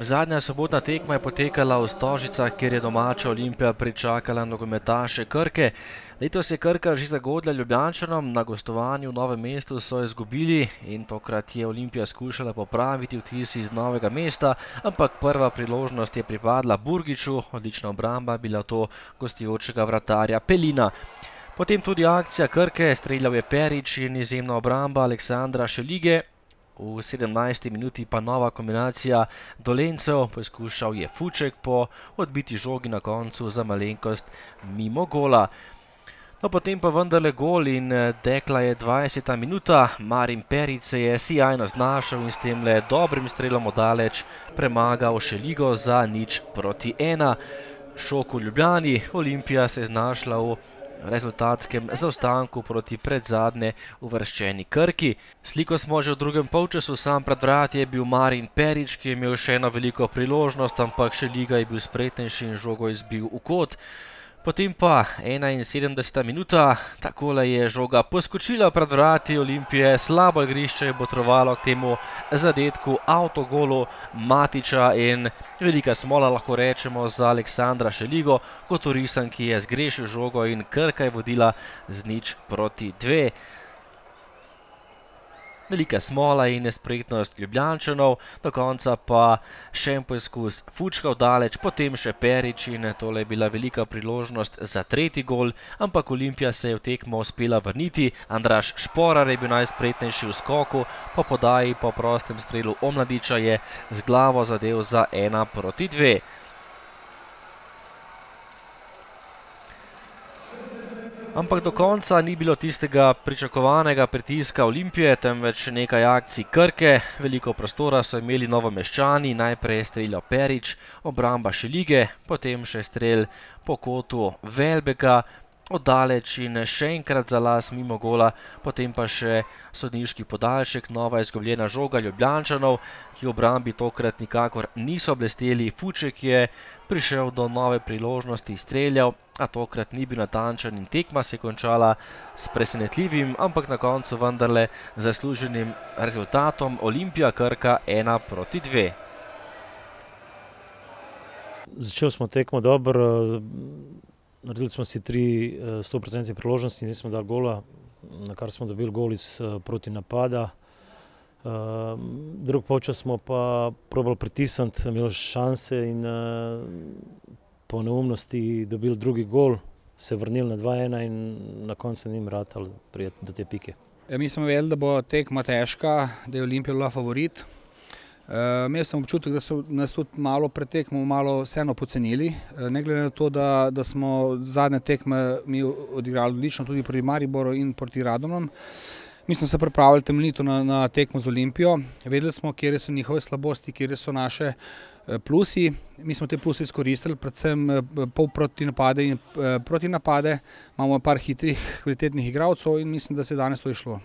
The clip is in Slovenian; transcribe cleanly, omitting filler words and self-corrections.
Zadnja sobotna tekma je potekala v Stožicah, kjer je domača Olimpija pričakala nogometaše Krke. Letos je Krka že zagodla Ljubljančanom, na gostovanju v Novem mestu so izgubili in tokrat je Olimpija skušala popraviti vtis iz Novega mesta, ampak prva priložnost je pripadla Burgiču, odlična obramba bila to gostujočega vratarja Pelina. Potem tudi akcija Krke, streljal je Perič in izjemna obramba Aleksandra Šelige. V 17. minuti pa nova kombinacija Dolencev, poskušal je Fuček po odbiti žogi na koncu za malenkost mimo gola. No, potem pa vendarle gol in tekla je 20. minuta. Marin Perič se je sijajno znašel in s temle dobrim strelom odaleč premagal Šeligo za 0:1. Šok v Ljubljani, Olimpija se je znašla v rezultatskem zaostanku proti predzadnje uvrščeni Krki. Sliko smo že v drugem polčasu, sam pred vrati je bil Marin Perič, ki je imel še eno veliko priložnost, ampak Šeliga je bil spretnejši in žogo izbil v kot. Potem pa 71. minuta, takole je žoga poskočila pred vrati Olimpije, slabo igrišče je botrovalo k temu zadetku, avtogolu Matiča in velika smola, lahko rečemo, za Aleksandra Šeligo, kot orisan, ki je zgrešil žogo in Krka je vodila z 0:2. Velika smola in nespretnost Ljubljančanov, do konca pa še en poskus Fučka daleč, potem še Perič in tole je bila velika priložnost za tretji gol, ampak Olimpija se je v tekmo uspela vrniti. Andraž Šporar je bil najspretnejši v skoku, po podaji po prostem strelu Omladiča je z glavo zadel za 1:2. Ampak do konca ni bilo tistega pričakovanega pritiska Olimpije, temveč nekaj akcij Krke. Veliko prostora so imeli Novomeščani, najprej je streljal Perič, obramba Šelige, potem še strel po kotu Velbeka, oddaleč in še enkrat za las mimo gola, potem pa še sodniški podaljšek, nova izgubljena žoga Ljubljančanov, ki v obrambi tokrat nikakor niso blesteli. Fuček je prišel do nove priložnosti, streljal, a tokrat ni bil natančen in tekma se je končala s presenetljivim, ampak na koncu vendarle zasluženim rezultatom. Olimpija Krka 1:2. Začeli smo tekmo dobro, naredili smo si 3 100% priložnosti, nismo dali gola, na kar smo dobili gol iz proti napada. Drug polčas smo pa probali pritisniti, imeli šanse in po neumnosti dobili drugi gol, se vrnili na 2:1 in na koncu njim ratali prijeti do te pike. Mi smo vedeli, da bo tekma težka, da je Olimpija bila favorit. Imel sem občutek, da so nas tudi malo pred tekmo malo vseeno pocenili. Ne glede na to, da smo zadnje tekme mi odigrali odlično tudi proti Mariboru in proti Radomljam. Mi smo se pripravili temeljito na tekmo z Olimpijo. Vedeli smo, kje so njihove slabosti, kje so naše plusi. Mi smo te plusi izkoristili, predvsem proti napade. Imamo par hitrih, kvalitetnih igralcev in mislim, da se je danes to išlo.